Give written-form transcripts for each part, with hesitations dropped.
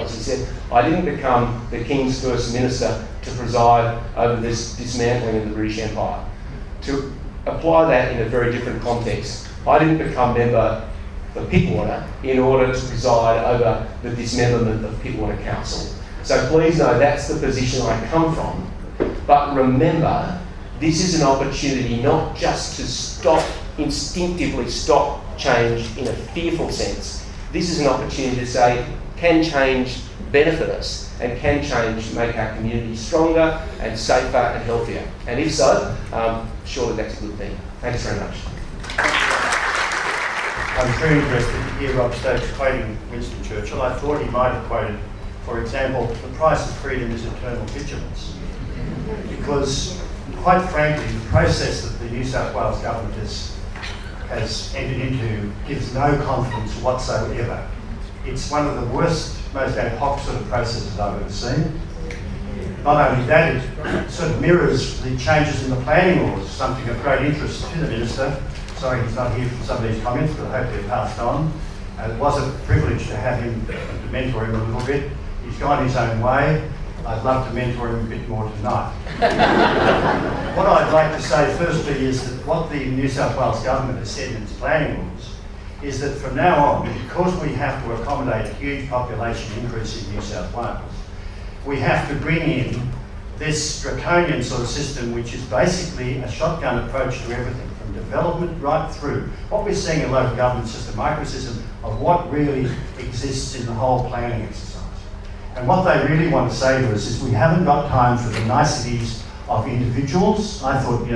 was. He said, I didn't become the King's first minister to preside over this dismantling of the British Empire. To apply that in a very different context, I didn't become member of Pittwater in order to preside over the dismemberment of Pittwater Council. So please know that's the position I come from. But remember, this is an opportunity not just to instinctively stop change in a fearful sense. This is an opportunity to say, can change benefit us? And can change make our community stronger and safer and healthier? And if so, surely that's a good thing. Thanks very much. I'm very interested to hear Rob Stokes quoting Winston Churchill. I thought he might have quoted, for example, the price of freedom is eternal vigilance. Because, quite frankly, the process that the New South Wales government has entered into gives no confidence whatsoever. It's one of the worst, most ad hoc sort of processes I've ever seen. Not only that, it sort of mirrors the changes in the planning laws, something of great interest to the Minister. Sorry he's not here for some of these comments, but I hope they're passed on. It was a privilege to have him, to mentor him a little bit. He's gone his own way. I'd love to mentor him a bit more tonight. What I'd like to say firstly is that what the New South Wales government has said in its planning laws is that from now on, because we have to accommodate a huge population increase in New South Wales, we have to bring in this draconian sort of system, which is basically a shotgun approach to everything, from development right through. What we're seeing in local government is just a microcosm of what really exists in the whole planning exercise. And what they really want to say to us is we haven't got time for the niceties of individuals. I thought,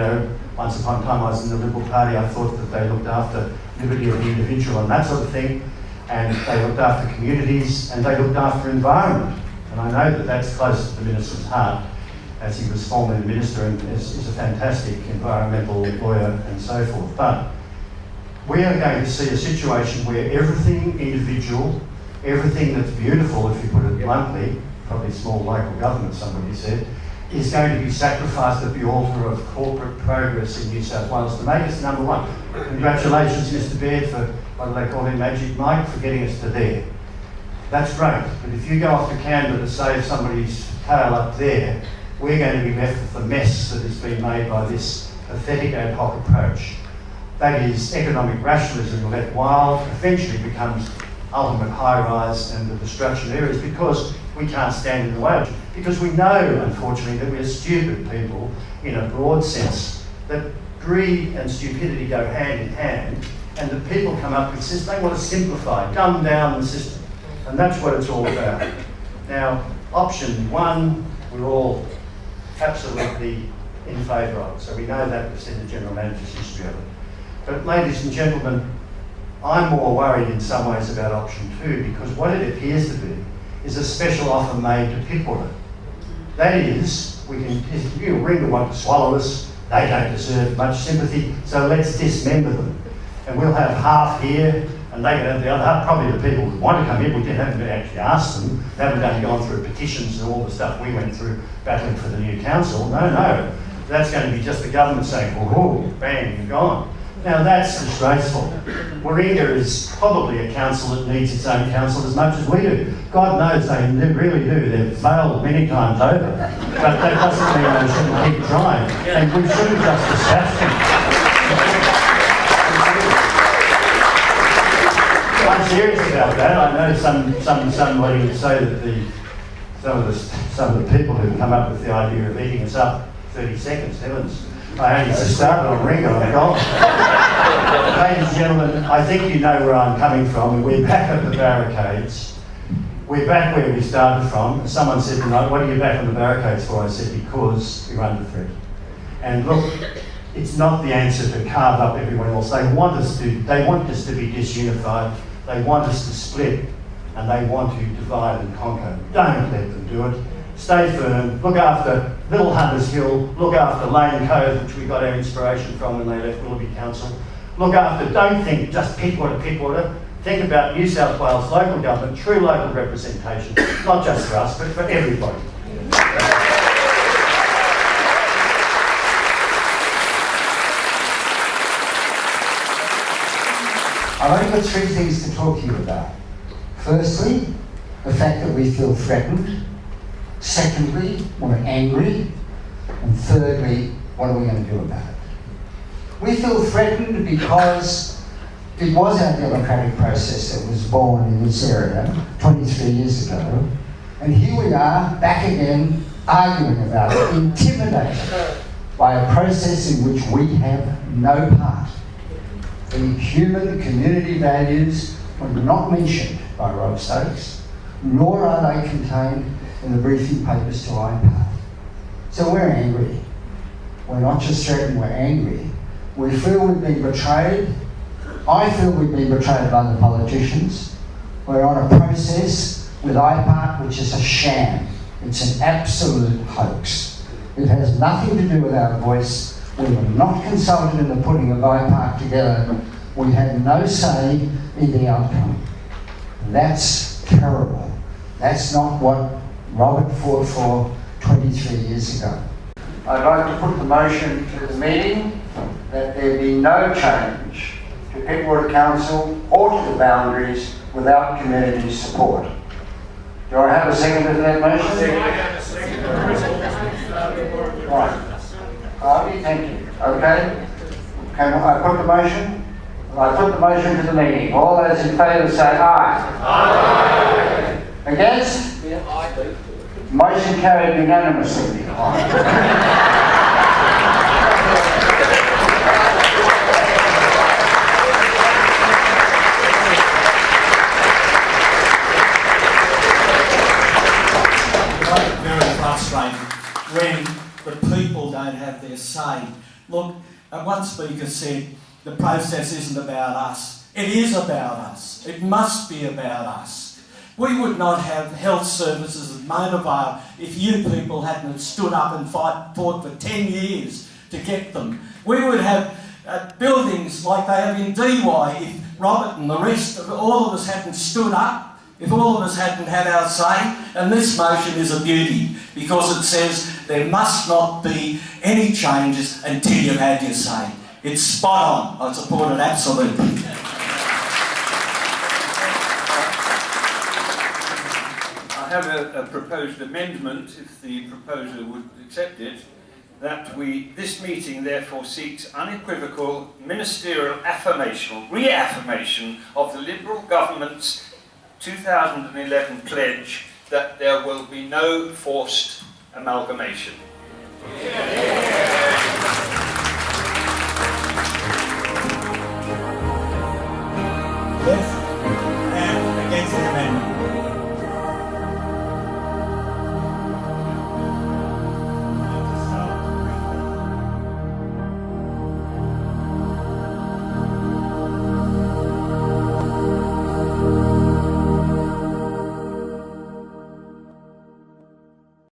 once upon a time I was in the Liberal Party, I thought that they looked after liberty of the individual and that sort of thing, and they looked after communities and they looked after environment. And I know that that's close to the Minister's heart, as he was formerly the Minister and is a fantastic environmental lawyer and so forth. But we are going to see a situation where everything individual, everything that's beautiful, if you put it bluntly, probably small local government, somebody said, is going to be sacrificed at the altar of corporate progress in New South Wales to make us number one. Congratulations, Mr. Baird, for what do they call him, Magic Mike, for getting us to there. That's great, but if you go off to Canberra to save somebody's tail up there, we're going to be left with the mess that has been made by this pathetic ad hoc approach. That is, economic rationalism left wild eventually becomes ultimate high-rise and the destruction of areas because we can't stand in the way of it. Because we know, unfortunately, that we're stupid people in a broad sense, that greed and stupidity go hand in hand, and the people come up with systems. They want to simplify, dumb down the system, and that's what it's all about. Now, option one, we're all absolutely in favour of, so we know that, we've seen the General Manager's history of it. But ladies and gentlemen, I'm more worried in some ways about option two, because what it appears to be is a special offer made to Pittwater. That is, Ringa want to swallow us, they don't deserve much sympathy, so let's dismember them. And we'll have half here, and they can have the other half. Probably the people who want to come in, we haven't actually asked them, they haven't only gone through petitions and all the stuff we went through battling for the new council. No, that's going to be just the government saying, oh, bang, you're gone. Now that's disgraceful. Warringah is probably a council that needs its own council as much as we do. God knows they really do. They've failed many times over. But that doesn't mean they shouldn't keep trying. And we shouldn't just dispatch them. I'm serious about that. I know somebody would say that some of the people who come up with the idea of eating us up 30 seconds, heavens. I only just started on Ringo, I'm gone. Ladies and gentlemen, I think you know where I'm coming from. We're back at the barricades. We're back where we started from. Someone said tonight, what are you back on the barricades for? I said, because we're under threat. And look, it's not the answer to carve up everyone else. They want us to be disunified. They want us to split. And they want to divide and conquer. Don't let them do it. Stay firm, look after Little Hunters Hill, look after Lane Cove, which we got our inspiration from when they left Willoughby Council. Look after, don't think just Pittwater. Think about New South Wales local government, true local representation, not just for us, but for everybody. I've only got three things to talk to you about. Firstly, the fact that we feel threatened. Secondly, we're angry. And thirdly, what are we going to do about it? We feel threatened because it was our democratic process that was born in this area 23 years ago. And here we are, back again, arguing about it, intimidated by a process in which we have no part. The human community values were not mentioned by Rob Stokes, nor are they contained in the briefing papers to IPART. So we're angry. We're not just threatened, we're angry. We feel we've been betrayed. I feel we've been betrayed by the politicians. We're on a process with IPART which is a sham. It's an absolute hoax. It has nothing to do with our voice. We were not consulted in the putting of IPART together. We had no say in the outcome. That's terrible. That's not what Robert fought for 23 years ago. I'd like to put the motion to the meeting that there be no change to Pittwater Council or to the boundaries without community support. Do I have a second to that motion? I have a second. Right. Harvey, thank you. Okay. Can I put the motion? I put the motion to the meeting. All those in favour say aye. Aye. Against? Yeah, aye. Motion carried unanimously. Very frustrating when the people don't have their say. Look, one speaker said the process isn't about us. It is about us. It must be about us. We would not have health services at Mona Vale if you people hadn't stood up and fought for 10 years to get them. We would have buildings like they have in DY if Robert and the rest of all of us hadn't stood up, if all of us hadn't had our say. And this motion is a beauty because it says there must not be any changes until you've had your say. It's spot on. I support it absolutely. I have a proposed amendment, if the proposer would accept it, that this meeting therefore seeks unequivocal ministerial reaffirmation of the Liberal government's 2011 pledge that there will be no forced amalgamation.